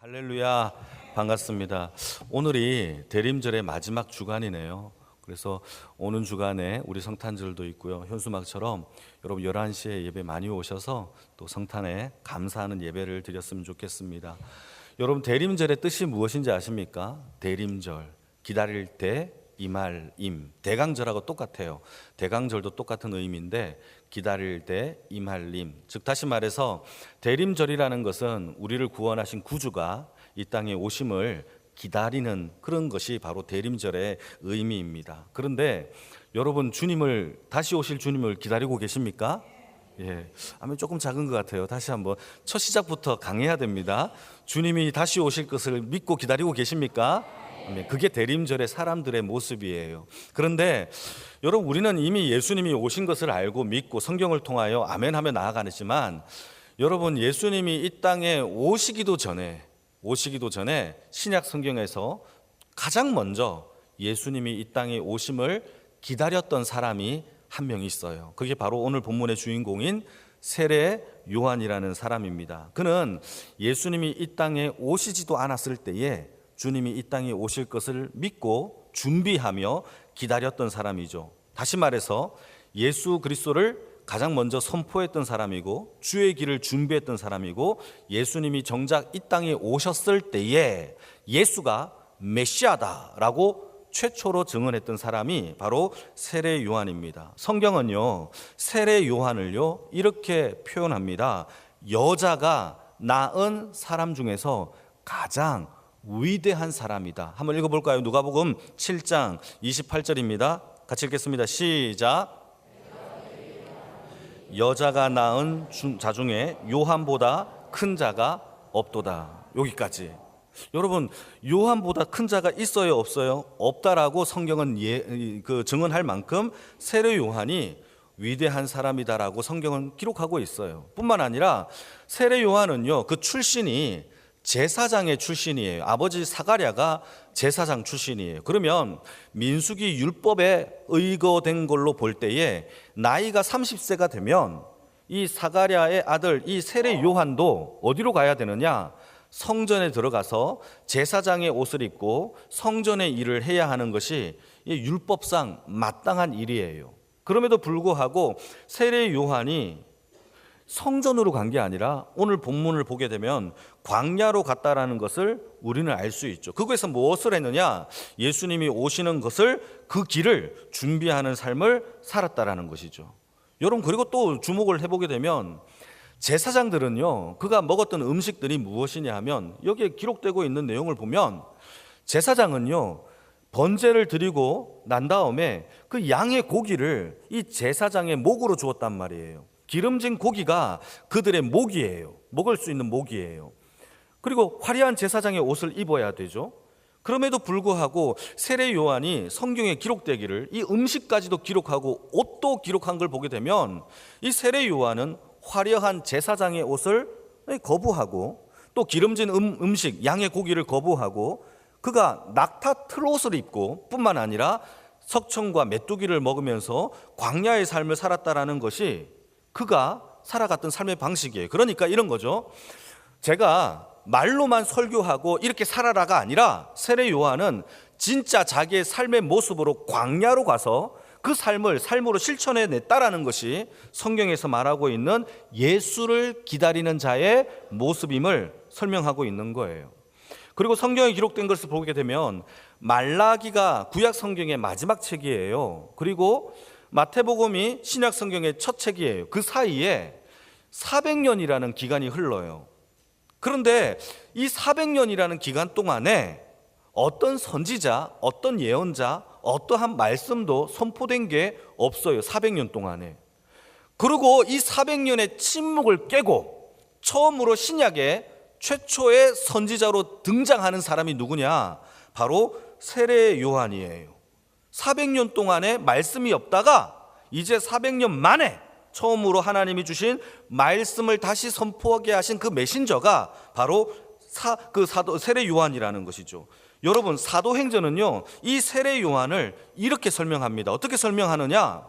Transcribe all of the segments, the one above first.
할렐루야, 반갑습니다. 오늘이 대림절의 마지막 주간이네요. 그래서 오는 주간에 우리 성탄절도 있고요. 현수막처럼 여러분 11시에 예배 많이 오셔서 또 성탄에 감사하는 예배를 드렸으면 좋겠습니다. 여러분 대림절의 뜻이 무엇인지 아십니까? 대림절, 기다릴 때 임할임. 대강절하고 똑같아요. 대강절도 똑같은 의미인데 기다릴 때 임할임. 즉 다시 말해서 대림절이라는 것은 우리를 구원하신 구주가 이 땅에 오심을 기다리는 그런 것이 바로 대림절의 의미입니다. 그런데 여러분 다시 오실 주님을 기다리고 계십니까? 예, 아멘. 조금 작은 것 같아요. 다시 한번 첫 시작부터 강해야 됩니다. 주님이 다시 오실 것을 믿고 기다리고 계십니까? 그게 대림절의 사람들의 모습이에요. 그런데 여러분 우리는 이미 예수님이 오신 것을 알고 믿고 성경을 통하여 아멘 하며 나아가지만 여러분 예수님이 이 땅에 오시기도 전에 신약 성경에서 가장 먼저 예수님이 이 땅에 오심을 기다렸던 사람이 한 명 있어요. 그게 바로 오늘 본문의 주인공인 세례 요한이라는 사람입니다. 그는 예수님이 이 땅에 오시지도 않았을 때에 주님이 이 땅에 오실 것을 믿고 준비하며 기다렸던 사람이죠. 다시 말해서 예수 그리스도를 가장 먼저 선포했던 사람이고 주의 길을 준비했던 사람이고 예수님이 정작 이 땅에 오셨을 때에 예수가 메시아다라고 최초로 증언했던 사람이 바로 세례 요한입니다. 성경은요, 세례 요한을요 이렇게 표현합니다. 여자가 낳은 사람 중에서 가장 위대한 사람이다. 한번 읽어볼까요? 누가복음 7장 28절입니다. 같이 읽겠습니다. 시작. 여자가 낳은 자 중에 요한보다 큰 자가 없도다. 여기까지. 여러분 요한보다 큰 자가 있어요, 없어요? 없다라고 성경은 증언할 만큼 세례 요한이 위대한 사람이다라고 성경은 기록하고 있어요. 뿐만 아니라 세례 요한은요 그 출신이 제사장의 출신이에요. 아버지 사가랴가 제사장 출신이에요. 그러면 민수기 율법에 의거된 걸로 볼 때에 나이가 30세가 되면 이 사가랴의 아들 이 세례 요한도 어디로 가야 되느냐? 성전에 들어가서 제사장의 옷을 입고 성전의 일을 해야 하는 것이 율법상 마땅한 일이에요. 그럼에도 불구하고 세례 요한이 성전으로 간 게 아니라 오늘 본문을 보게 되면 광야로 갔다라는 것을 우리는 알 수 있죠. 그것에서 무엇을 했느냐? 예수님이 오시는 것을 그 길을 준비하는 삶을 살았다라는 것이죠. 여러분 그리고 또 주목을 해보게 되면 제사장들은요 그가 먹었던 음식들이 무엇이냐 하면 여기에 기록되고 있는 내용을 보면 제사장은요 번제를 드리고 난 다음에 그 양의 고기를 이 제사장의 목으로 주었단 말이에요. 기름진 고기가 그들의 목이에요. 먹을 수 있는 목이에요. 그리고 화려한 제사장의 옷을 입어야 되죠. 그럼에도 불구하고 세례 요한이 성경에 기록되기를 이 음식까지도 기록하고 옷도 기록한 걸 보게 되면 이 세례 요한은 화려한 제사장의 옷을 거부하고 또 기름진 음식 양의 고기를 거부하고 그가 낙타 틀옷을 입고 뿐만 아니라 석청과 메뚜기를 먹으면서 광야의 삶을 살았다라는 것이 그가 살아갔던 삶의 방식이에요. 그러니까 이런 거죠. 제가 말로만 설교하고 이렇게 살아라가 아니라 세례 요한은 진짜 자기의 삶의 모습으로 광야로 가서 그 삶으로 실천해냈다라는 것이 성경에서 말하고 있는 예수를 기다리는 자의 모습임을 설명하고 있는 거예요. 그리고 성경에 기록된 것을 보게 되면 말라기가 구약 성경의 마지막 책이에요. 그리고 마태복음이 신약 성경의 첫 책이에요. 그 사이에 400년이라는 기간이 흘러요. 그런데 이 400년이라는 기간 동안에 어떤 선지자, 어떤 예언자, 어떠한 말씀도 선포된 게 없어요. 400년 동안에. 그리고 이 400년의 침묵을 깨고 처음으로 신약에 최초의 선지자로 등장하는 사람이 누구냐? 바로 세례 요한이에요. 400년 동안에 말씀이 없다가 이제 400년 만에 처음으로 하나님이 주신 말씀을 다시 선포하게 하신 그 메신저가 바로 사도 세례 요한이라는 것이죠. 여러분 사도행전은요 이 세례 요한을 이렇게 설명합니다. 어떻게 설명하느냐?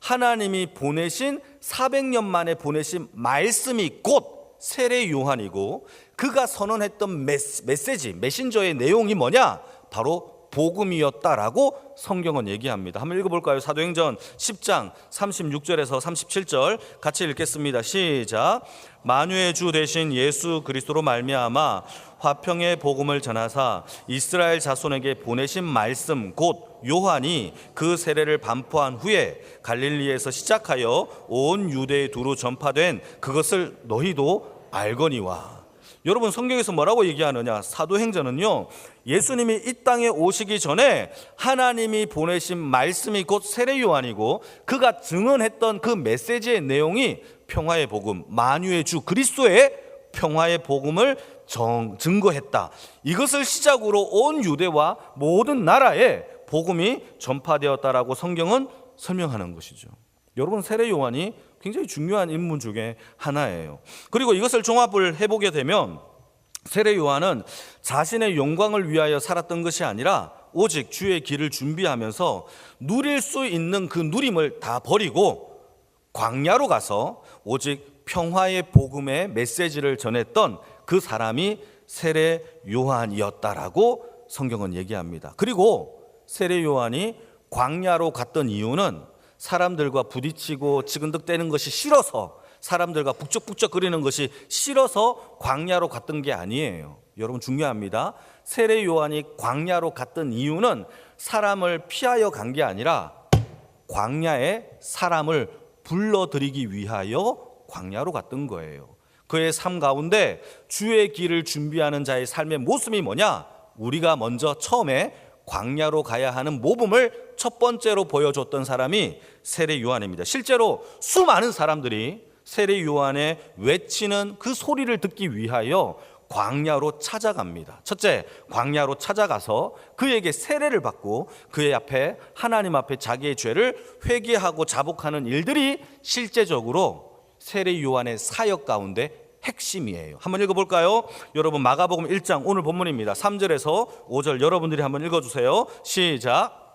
하나님이 보내신 400년 만에 보내신 말씀이 곧 세례 요한이고, 그가 선언했던 메시지, 메신저의 내용이 뭐냐? 바로 복음이었다라고 성경은 얘기합니다. 한번 읽어볼까요? 사도행전 10장 36절에서 37절 같이 읽겠습니다. 시작. 만유의 주 되신 예수 그리스도로 말미암아 화평의 복음을 전하사 이스라엘 자손에게 보내신 말씀 곧 요한이 그 세례를 반포한 후에 갈릴리에서 시작하여 온 유대에 두루 전파된 그것을 너희도 알거니와. 여러분, 성경에서 뭐라고 얘기하느냐? 사도행전은요, 예수님이 이 땅에 오시기 전에 하나님이 보내신 말씀이 곧 세례 요한이고, 그가 증언했던 그 메시지의 내용이 평화의 복음, 만유의 주 그리스도의 평화의 복음을 증거했다. 이것을 시작으로 온 유대와 모든 나라에 복음이 전파되었다라고 성경은 설명하는 것이죠. 여러분, 세례 요한이 굉장히 중요한 인물 중에 하나예요. 그리고 이것을 종합을 해보게 되면 세례 요한은 자신의 영광을 위하여 살았던 것이 아니라 오직 주의 길을 준비하면서 누릴 수 있는 그 누림을 다 버리고 광야로 가서 오직 평화의 복음의 메시지를 전했던 그 사람이 세례 요한이었다라고 성경은 얘기합니다. 그리고 세례 요한이 광야로 갔던 이유는 사람들과 부딪히고 치근덕대는 것이 싫어서, 사람들과 북적북적거리는 것이 싫어서 광야로 갔던 게 아니에요. 여러분, 중요합니다. 세례 요한이 광야로 갔던 이유는 사람을 피하여 간 게 아니라 광야에 사람을 불러들이기 위하여 광야로 갔던 거예요. 그의 삶 가운데 주의 길을 준비하는 자의 삶의 모습이 뭐냐? 우리가 먼저 처음에 광야로 가야 하는 모범을 첫 번째로 보여줬던 사람이 세례 요한입니다. 실제로 수많은 사람들이 세례 요한의 외치는 그 소리를 듣기 위하여 광야로 찾아갑니다. 첫째, 광야로 찾아가서 그에게 세례를 받고 그의 앞에, 하나님 앞에 자기의 죄를 회개하고 자복하는 일들이 실제적으로 세례 요한의 사역 가운데 핵심이에요. 한번 읽어볼까요? 여러분, 마가복음 1장 오늘 본문입니다. 3절에서 5절 여러분들이 한번 읽어주세요. 시작.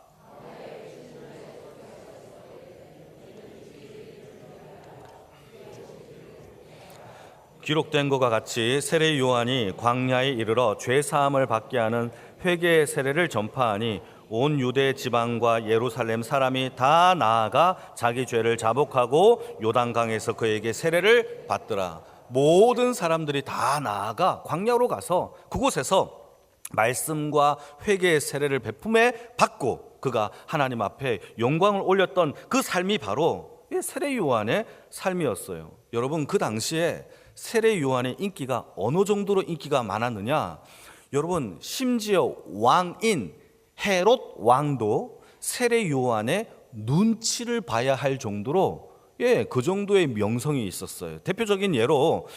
기록된 것과 같이 세례 요한이 광야에 이르러 죄사함을 받게 하는 회개의 세례를 전파하니 온 유대 지방과 예루살렘 사람이 다 나아가 자기 죄를 자복하고 요단강에서 그에게 세례를 받더라. 모든 사람들이 다 나아가 광야로 가서 그곳에서 말씀과 회개의 세례를 베품에 받고 그가 하나님 앞에 영광을 올렸던 그 삶이 바로 세례 요한의 삶이었어요. 여러분, 그 당시에 세례 요한의 인기가 어느 정도로 인기가 많았느냐? 여러분, 심지어 왕인 헤롯 왕도 세례 요한의 눈치를 봐야 할 정도로 그 정도의 명성이 있었어요. 대표적인 예로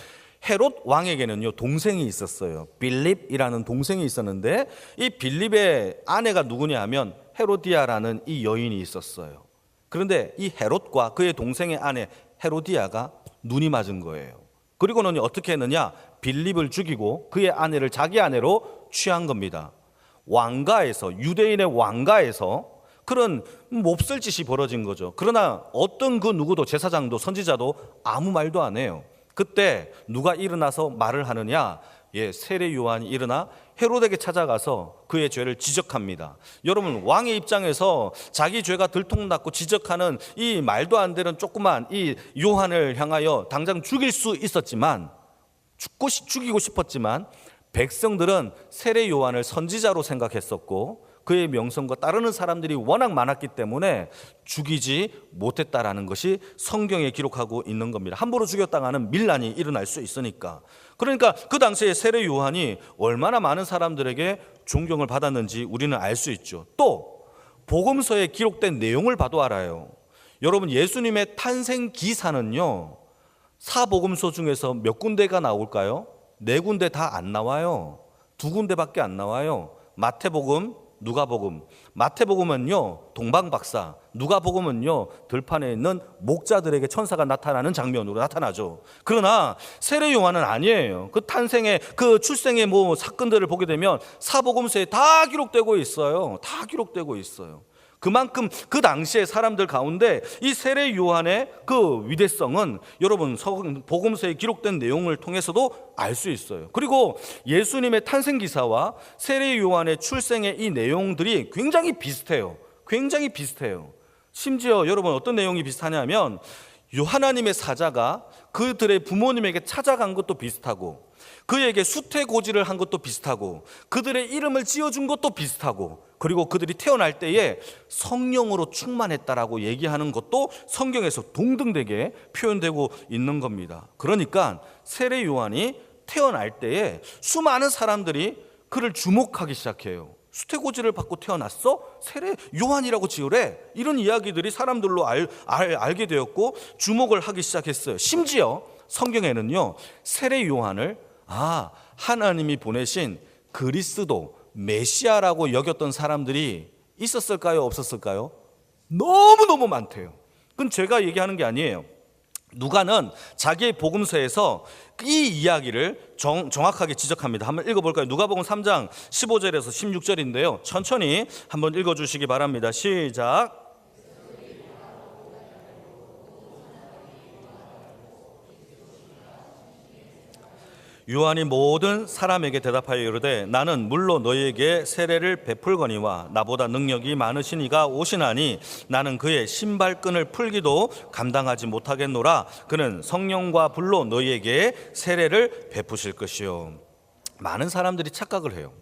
헤롯 왕에게는요, 동생이 있었어요. 빌립이라는 동생이 있었는데 이 빌립의 아내가 누구냐 하면 헤로디아라는 이 여인이 있었어요. 그런데 이 헤롯과 그의 동생의 아내 헤로디아가 눈이 맞은 거예요. 그리고는 어떻게 했느냐? 빌립을 죽이고 그의 아내를 자기 아내로 취한 겁니다. 왕가에서, 유대인의 왕가에서 그런 몹쓸 짓이 벌어진 거죠. 그러나 어떤 그 누구도, 제사장도 선지자도 아무 말도 안 해요. 그때 누가 일어나서 말을 하느냐? 세례 요한이 일어나 헤롯에게 찾아가서 그의 죄를 지적합니다. 여러분, 왕의 입장에서 자기 죄가 들통났고 지적하는 이 말도 안 되는 조그만 이 요한을 향하여 당장 죽일 수 있었지만, 죽이고 싶었지만 백성들은 세례 요한을 선지자로 생각했었고 그의 명성과 따르는 사람들이 워낙 많았기 때문에 죽이지 못했다라는 것이 성경에 기록하고 있는 겁니다. 함부로 죽였다가는 밀란이 일어날 수 있으니까. 그러니까 그 당시에 세례 요한이 얼마나 많은 사람들에게 존경을 받았는지 우리는 알 수 있죠. 또 복음서에 기록된 내용을 봐도 알아요. 여러분, 예수님의 탄생 기사는요, 사복음서 중에서 몇 군데가 나올까요? 4군데 다 안 나와요. 2군데밖에 안 나와요. 마태복음, 누가복음. 마태복음은요, 동방박사. 누가복음은요, 들판에 있는 목자들에게 천사가 나타나는 장면으로 나타나죠. 그러나 세례 요한은 아니에요. 그 탄생의, 그 출생의 사건들을 보게 되면 사복음서에 다 기록되고 있어요. 다 기록되고 있어요. 그만큼 그 당시에 사람들 가운데 이 세례 요한의 그 위대성은 여러분 복음서에 기록된 내용을 통해서도 알 수 있어요. 그리고 예수님의 탄생 기사와 세례 요한의 출생의 이 내용들이 굉장히 비슷해요. 굉장히 비슷해요. 심지어 여러분 어떤 내용이 비슷하냐면 하나님의 사자가 그들의 부모님에게 찾아간 것도 비슷하고, 그에게 수태고지를 한 것도 비슷하고, 그들의 이름을 지어준 것도 비슷하고, 그리고 그들이 태어날 때에 성령으로 충만했다라고 얘기하는 것도 성경에서 동등되게 표현되고 있는 겁니다. 그러니까 세례 요한이 태어날 때에 수많은 사람들이 그를 주목하기 시작해요. 수태고지를 받고 태어났어? 세례 요한이라고 지으래? 이런 이야기들이 사람들로 알게 되었고 주목을 하기 시작했어요. 심지어 성경에는요, 세례 요한을 하나님이 보내신 그리스도 메시아라고 여겼던 사람들이 있었을까요? 없었을까요? 너무너무 많대요. 그건 제가 얘기하는 게 아니에요. 누가는 자기의 복음서에서 이 이야기를 정확하게 지적합니다. 한번 읽어볼까요? 누가복음 3장 15절에서 16절인데요. 천천히 한번 읽어주시기 바랍니다. 시작. 요한이 모든 사람에게 대답하여 이르되 나는 물로 너희에게 세례를 베풀거니와 나보다 능력이 많으신 이가 오시나니 나는 그의 신발끈을 풀기도 감당하지 못하겠노라. 그는 성령과 불로 너희에게 세례를 베푸실 것이요. 많은 사람들이 착각을 해요.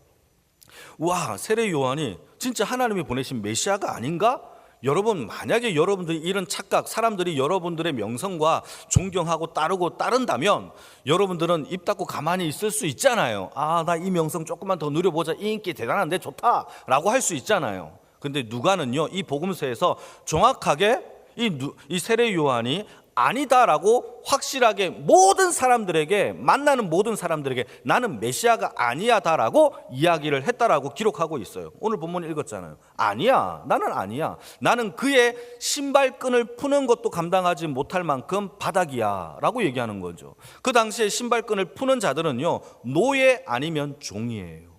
와, 세례 요한이 진짜 하나님이 보내신 메시아가 아닌가? 여러분, 만약에 여러분들이 이런 착각, 사람들이 여러분들의 명성과 존경하고 따른다면 여러분들은 입 닫고 가만히 있을 수 있잖아요. 나 이 명성 조금만 더 누려보자, 이 인기 대단한데 좋다 라고 할 수 있잖아요. 근데 누가는요, 이 복음서에서 정확하게 이 세례 요한이 아니다라고 확실하게 모든 사람들에게, 만나는 모든 사람들에게 나는 메시아가 아니야다라고 이야기를 했다라고 기록하고 있어요. 오늘 본문 읽었잖아요. 아니야, 나는 아니야. 나는 그의 신발끈을 푸는 것도 감당하지 못할 만큼 바닥이야 라고 얘기하는 거죠. 그 당시에 신발끈을 푸는 자들은요, 노예 아니면 종이에요.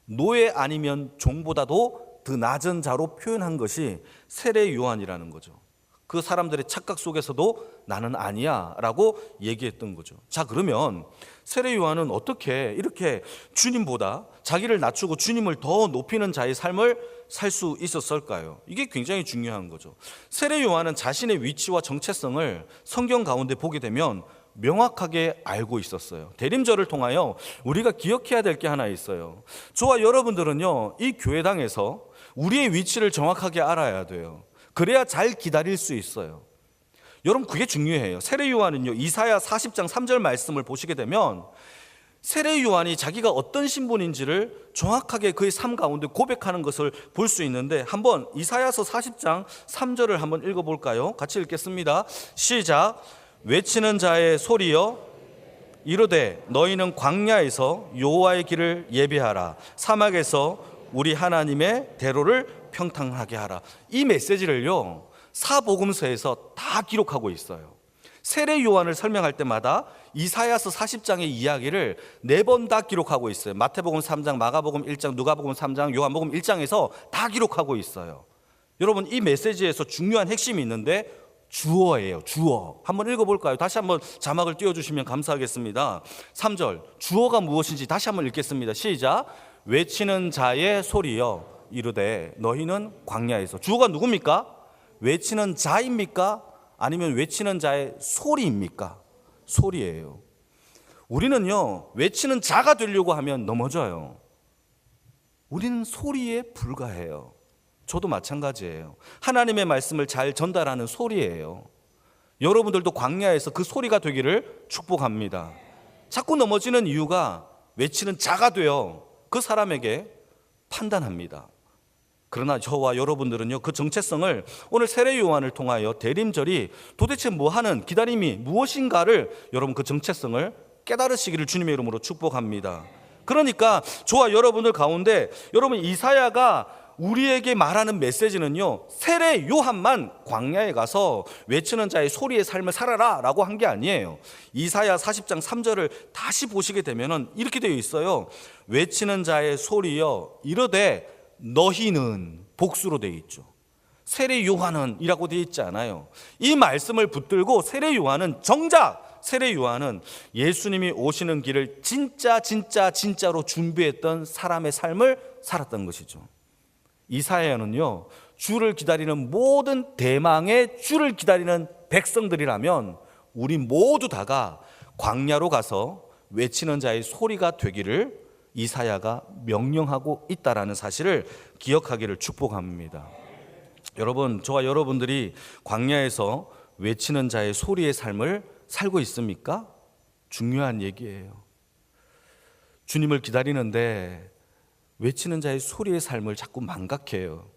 노예 아니면 종보다도 더 낮은 자로 표현한 것이 세례 요한이라는 거죠. 그 사람들의 착각 속에서도 나는 아니야 라고 얘기했던 거죠. 자, 그러면 세례 요한은 어떻게 이렇게 주님보다 자기를 낮추고 주님을 더 높이는 자의 삶을 살 수 있었을까요? 이게 굉장히 중요한 거죠. 세례 요한은 자신의 위치와 정체성을 성경 가운데 보게 되면 명확하게 알고 있었어요. 대림절을 통하여 우리가 기억해야 될 게 하나 있어요. 저와 여러분들은요, 이 교회당에서 우리의 위치를 정확하게 알아야 돼요. 그래야 잘 기다릴 수 있어요. 여러분, 그게 중요해요. 세례 요한은요, 이사야 40장 3절 말씀을 보시게 되면 세례 요한이 자기가 어떤 신분인지를 정확하게 그의 삶 가운데 고백하는 것을 볼 수 있는데, 한번 이사야서 40장 3절을 한번 읽어볼까요? 같이 읽겠습니다. 시작. 외치는 자의 소리여 이르되 너희는 광야에서 여호와의 길을 예비하라. 사막에서 우리 하나님의 대로를 평탄하게 하라. 이 메시지를요, 사복음서에서 다 기록하고 있어요. 세례 요한을 설명할 때마다 이사야서 40장의 이야기를 4번 다 기록하고 있어요. 마태복음 3장, 마가복음 1장, 누가복음 3장, 요한복음 1장에서 다 기록하고 있어요. 여러분, 이 메시지에서 중요한 핵심이 있는데 주어예요. 주어. 한번 읽어볼까요? 다시 한번 자막을 띄워주시면 감사하겠습니다. 3절, 주어가 무엇인지 다시 한번 읽겠습니다. 시작. 외치는 자의 소리여 이르되 너희는 광야에서. 주어가 누굽니까? 외치는 자입니까? 아니면 외치는 자의 소리입니까? 소리예요. 우리는요, 외치는 자가 되려고 하면 넘어져요. 우리는 소리에 불과해요. 저도 마찬가지예요. 하나님의 말씀을 잘 전달하는 소리예요. 여러분들도 광야에서 그 소리가 되기를 축복합니다. 자꾸 넘어지는 이유가 외치는 자가 되어 그 사람에게 판단합니다. 그러나 저와 여러분들은요, 그 정체성을 오늘 세례 요한을 통하여 대림절이 도대체 뭐하는 기다림이 무엇인가를 여러분 그 정체성을 깨달으시기를 주님의 이름으로 축복합니다. 그러니까 저와 여러분들 가운데 여러분 이사야가 우리에게 말하는 메시지는요, 세례 요한만 광야에 가서 외치는 자의 소리의 삶을 살아라 라고 한 게 아니에요. 이사야 40장 3절을 다시 보시게 되면 이렇게 되어 있어요. 외치는 자의 소리여 이르되 너희는, 복수로 되어 있죠. 세례 요한은이라고 되어 있지 않아요. 이 말씀을 붙들고 세례 요한은 정작 세례 요한은 예수님이 오시는 길을 진짜로 준비했던 사람의 삶을 살았던 것이죠. 이사야는요, 주를 기다리는 모든 대망의 주를 기다리는 백성들이라면 우리 모두 다가 광야로 가서 외치는 자의 소리가 되기를 이사야가 명령하고 있다라는 사실을 기억하기를 축복합니다. 여러분, 저와 여러분들이 광야에서 외치는 자의 소리의 삶을 살고 있습니까? 중요한 얘기예요. 주님을 기다리는데 외치는 자의 소리의 삶을 자꾸 망각해요.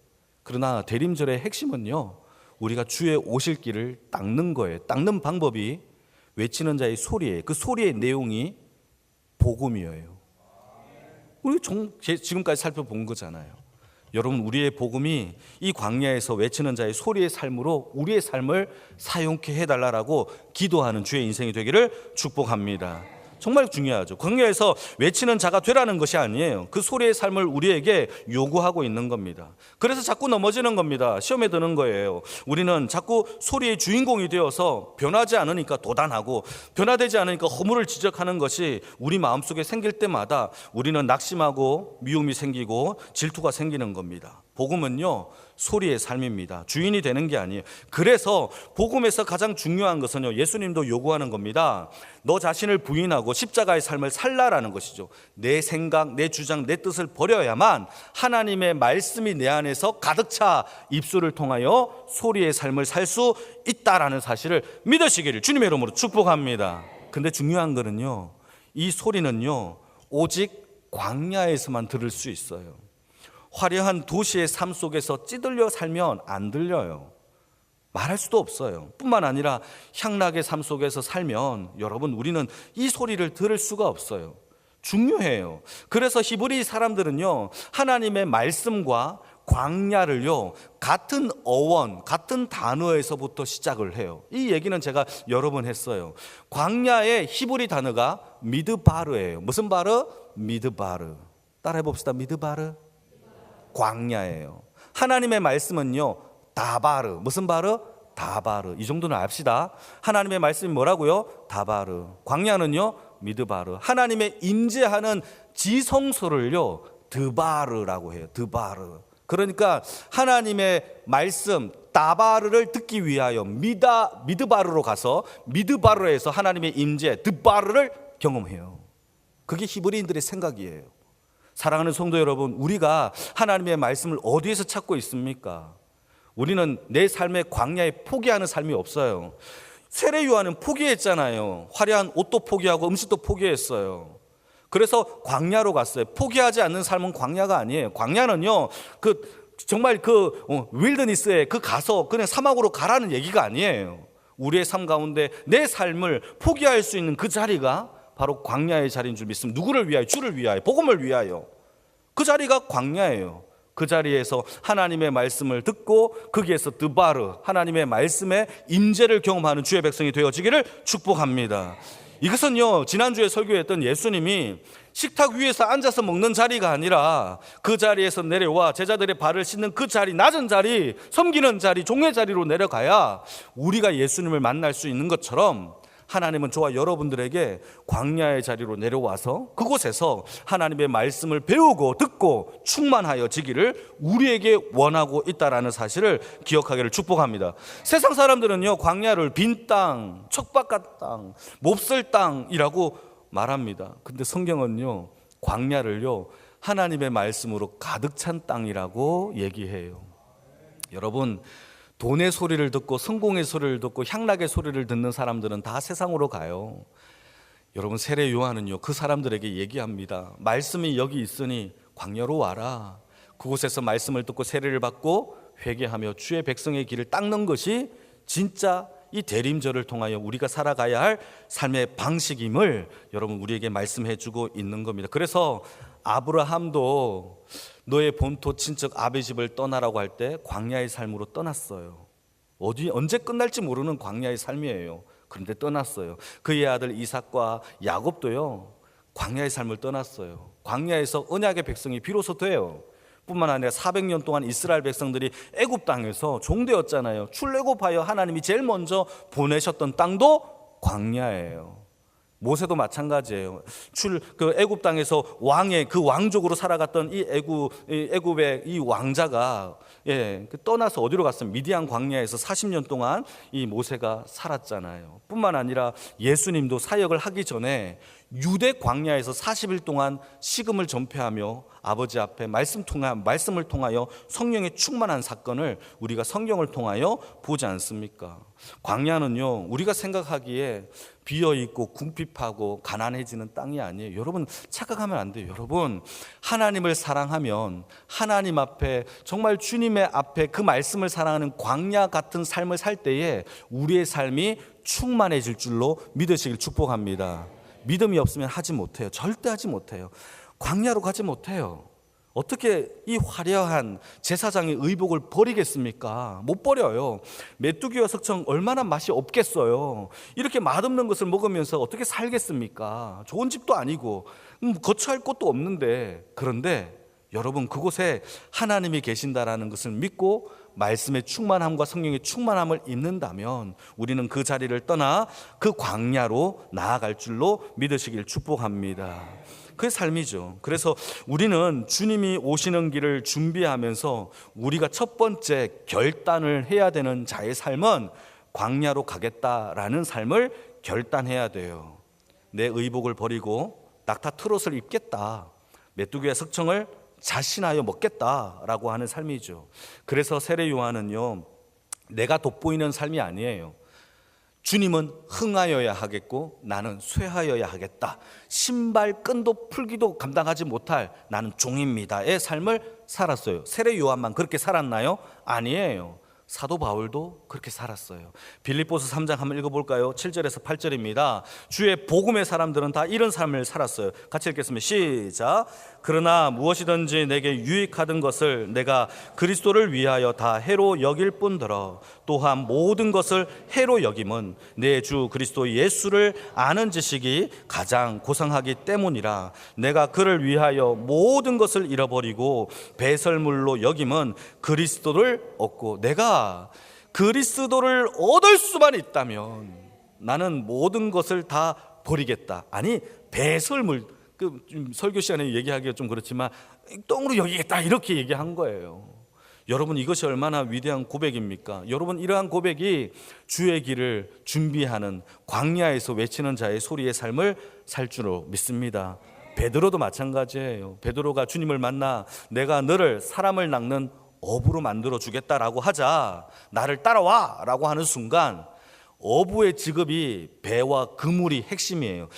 그러나 대림절의 핵심은요, 우리가 주의 오실 길을 닦는 거예요. 닦는 방법이 외치는 자의 소리예요. 그 소리의 내용이 복음이에요. 우리 지금까지 살펴본 거잖아요. 여러분, 우리의 복음이 이 광야에서 외치는 자의 소리의 삶으로 우리의 삶을 사용케 해달라고 기도하는 주의 인생이 되기를 축복합니다. 정말 중요하죠. 광야에서 외치는 자가 되라는 것이 아니에요. 그 소리의 삶을 우리에게 요구하고 있는 겁니다. 그래서 자꾸 넘어지는 겁니다. 시험에 드는 거예요. 우리는 자꾸 소리의 주인공이 되어서 변하지 않으니까 도단하고 변화되지 않으니까 허물을 지적하는 것이 우리 마음속에 생길 때마다 우리는 낙심하고 미움이 생기고 질투가 생기는 겁니다. 복음은요, 소리의 삶입니다. 주인이 되는 게 아니에요. 그래서 복음에서 가장 중요한 것은요, 예수님도 요구하는 겁니다. 너 자신을 부인하고 십자가의 삶을 살라라는 것이죠. 내 생각, 내 주장, 내 뜻을 버려야만 하나님의 말씀이 내 안에서 가득 차 입술을 통하여 소리의 삶을 살 수 있다라는 사실을 믿으시기를 주님의 이름으로 축복합니다. 근데 중요한 거는요, 이 소리는요, 오직 광야에서만 들을 수 있어요. 화려한 도시의 삶 속에서 찌들려 살면 안 들려요. 말할 수도 없어요. 뿐만 아니라 향락의 삶 속에서 살면 여러분, 우리는 이 소리를 들을 수가 없어요. 중요해요. 그래서 히브리 사람들은요, 하나님의 말씀과 광야를요, 같은 어원, 같은 단어에서부터 시작을 해요. 이 얘기는 제가 여러 번 했어요. 광야의 히브리 단어가 미드바르예요. 무슨 바르? 미드바르. 따라해 봅시다. 미드바르. 광야예요. 하나님의 말씀은요, 다바르. 무슨 바르? 다바르. 이 정도는 압시다. 하나님의 말씀이 뭐라고요? 다바르. 광야는요, 미드바르. 하나님의 임재하는 지성소를요, 드바르라고 해요. 드바르. 그러니까 하나님의 말씀 다바르를 듣기 위하여 미드바르로 가서 미드바르에서 하나님의 임재 드바르를 경험해요. 그게 히브리인들의 생각이에요. 사랑하는 성도 여러분, 우리가 하나님의 말씀을 어디에서 찾고 있습니까? 우리는 내 삶의 광야에 포기하는 삶이 없어요. 세례 요한은 포기했잖아요. 화려한 옷도 포기하고 음식도 포기했어요. 그래서 광야로 갔어요. 포기하지 않는 삶은 광야가 아니에요. 광야는요, 정말 윌더니스에 가서 그냥 사막으로 가라는 얘기가 아니에요. 우리의 삶 가운데 내 삶을 포기할 수 있는 그 자리가 바로 광야의 자리인 줄 믿습니다. 누구를 위하여? 주를 위하여, 복음을 위하여. 그 자리가 광야예요. 그 자리에서 하나님의 말씀을 듣고 거기에서 드바르, 하나님의 말씀의 임재를 경험하는 주의 백성이 되어지기를 축복합니다. 이것은요, 지난주에 설교했던 예수님이 식탁 위에서 앉아서 먹는 자리가 아니라 그 자리에서 내려와 제자들의 발을 씻는 그 자리, 낮은 자리, 섬기는 자리, 종의 자리로 내려가야 우리가 예수님을 만날 수 있는 것처럼 하나님은 저와 여러분들에게 광야의 자리로 내려와서 그곳에서 하나님의 말씀을 배우고 듣고 충만하여지기를 우리에게 원하고 있다는 사실을 기억하기를 축복합니다. 세상 사람들은요, 광야를 빈 땅, 척박한 땅, 몹쓸 땅이라고 말합니다. 근데 성경은요, 광야를요, 하나님의 말씀으로 가득 찬 땅이라고 얘기해요. 여러분, 돈의 소리를 듣고 성공의 소리를 듣고 향락의 소리를 듣는 사람들은 다 세상으로 가요. 여러분, 세례 요한은요, 그 사람들에게 얘기합니다. 말씀이 여기 있으니 광야로 와라. 그곳에서 말씀을 듣고 세례를 받고 회개하며 주의 백성의 길을 닦는 것이 진짜 이 대림절을 통하여 우리가 살아가야 할 삶의 방식임을 여러분, 우리에게 말씀해 주고 있는 겁니다. 그래서 아브라함도 너의 본토 친척 아비 집을 떠나라고 할 때 광야의 삶으로 떠났어요. 언제 끝날지 모르는 광야의 삶이에요. 그런데 떠났어요. 그의 아들 이삭과 야곱도요, 광야의 삶을 떠났어요. 광야에서 언약의 백성이 비로소 돼요. 뿐만 아니라 400년 동안 이스라엘 백성들이 애굽 땅에서 종되었잖아요. 출애굽하여 하나님이 제일 먼저 보내셨던 땅도 광야예요. 모세도 마찬가지예요. 애굽 땅에서 왕의 그 왕족으로 살아갔던 이 애굽의 이 왕자가 떠나서 어디로 갔으면 미디안 광야에서 40년 동안 이 모세가 살았잖아요. 뿐만 아니라 예수님도 사역을 하기 전에 유대 광야에서 40일 동안 식음을 전폐하며 아버지 앞에 말씀을 통하여 성령에 충만한 사건을 우리가 성경을 통하여 보지 않습니까? 광야는요, 우리가 생각하기에 비어있고 궁핍하고 가난해지는 땅이 아니에요. 여러분 착각하면 안 돼요. 여러분 하나님을 사랑하면 하나님 앞에 정말 주님의 앞에 그 말씀을 사랑하는 광야 같은 삶을 살 때에 우리의 삶이 충만해질 줄로 믿으시길 축복합니다. 믿음이 없으면 하지 못해요. 절대 하지 못해요. 광야로 가지 못해요. 어떻게 이 화려한 제사장의 의복을 버리겠습니까? 못 버려요. 메뚜기와 석청 얼마나 맛이 없겠어요. 이렇게 맛없는 것을 먹으면서 어떻게 살겠습니까? 좋은 집도 아니고 거처할 곳도 없는데, 그런데 여러분 그곳에 하나님이 계신다라는 것을 믿고 말씀의 충만함과 성령의 충만함을 입는다면 우리는 그 자리를 떠나 그 광야로 나아갈 줄로 믿으시길 축복합니다. 그게 삶이죠. 그래서 우리는 주님이 오시는 길을 준비하면서 우리가 첫 번째 결단을 해야 되는 자의 삶은 광야로 가겠다라는 삶을 결단해야 돼요. 내 의복을 버리고 낙타 트롯을 입겠다, 메뚜기와 석청을 자신하여 먹겠다라고 하는 삶이죠. 그래서 세례 요한은요, 내가 돋보이는 삶이 아니에요. 주님은 흥하여야 하겠고 나는 쇠하여야 하겠다, 신발 끈도 풀기도 감당하지 못할 나는 종입니다의 삶을 살았어요. 세례 요한만 그렇게 살았나요? 아니에요. 사도 바울도 그렇게 살았어요. 빌립보서 3장 한번 읽어볼까요? 7절에서 8절입니다. 주의 복음의 사람들은 다 이런 삶을 살았어요. 같이 읽겠습니다. 시작. 그러나 무엇이든지 내게 유익하던 것을 내가 그리스도를 위하여 다 해로 여길 뿐더러 또한 모든 것을 해로 여김은 내 주 그리스도 예수를 아는 지식이 가장 고상하기 때문이라. 내가 그를 위하여 모든 것을 잃어버리고 배설물로 여김은 그리스도를 얻고, 내가 그리스도를 얻을 수만 있다면 나는 모든 것을 다 버리겠다. 아니, 배설물, 설교 시간에 얘기하기가 좀 그렇지만 똥으로 여기겠다 이렇게 얘기한 거예요. 여러분 이것이 얼마나 위대한 고백입니까? 여러분 이러한 고백이 주의 길을 준비하는 광야에서 외치는 자의 소리의 삶을 살 줄로 믿습니다. 베드로도 마찬가지예요. 베드로가 주님을 만나 내가 너를 사람을 낚는 어부로 만들어 주겠다라고 하자, 나를 따라와 라고 하는 순간 어부의 직업이 배와 그물이 핵심이에요.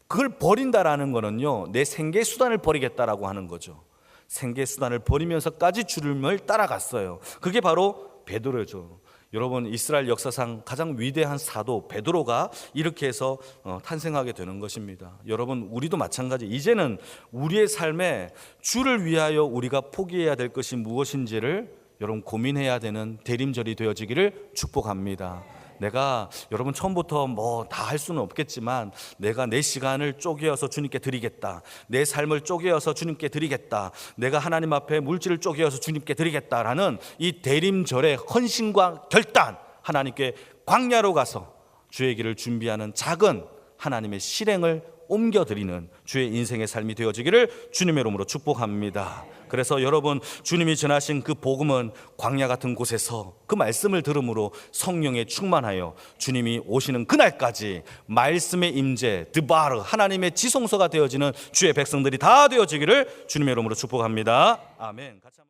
그걸 버린다라는 거는요, 내 생계 수단을 버리겠다라고 하는 거죠. 생계 수단을 버리면서까지 주님을 따라갔어요. 그게 바로 베드로죠. 여러분 이스라엘 역사상 가장 위대한 사도 베드로가 이렇게 해서 탄생하게 되는 것입니다. 여러분 우리도 마찬가지. 이제는 우리의 삶에 주를 위하여 우리가 포기해야 될 것이 무엇인지를 여러분 고민해야 되는 대림절이 되어지기를 축복합니다. 내가 여러분 처음부터 뭐 다 할 수는 없겠지만 내가 내 시간을 쪼개어서 주님께 드리겠다, 내 삶을 쪼개어서 주님께 드리겠다, 내가 하나님 앞에 물질을 쪼개어서 주님께 드리겠다라는 이 대림절의 헌신과 결단, 하나님께 광야로 가서 주의 길을 준비하는 작은 하나님의 실행을 옮겨드리는 주의 인생의 삶이 되어지기를 주님의 이름으로 축복합니다. 그래서 여러분 주님이 전하신 그 복음은 광야 같은 곳에서 그 말씀을 들음으로 성령에 충만하여 주님이 오시는 그날까지 말씀의 임재 드바르 하나님의 지성소가 되어지는 주의 백성들이 다 되어지기를 주님의 이름으로 축복합니다. 아멘.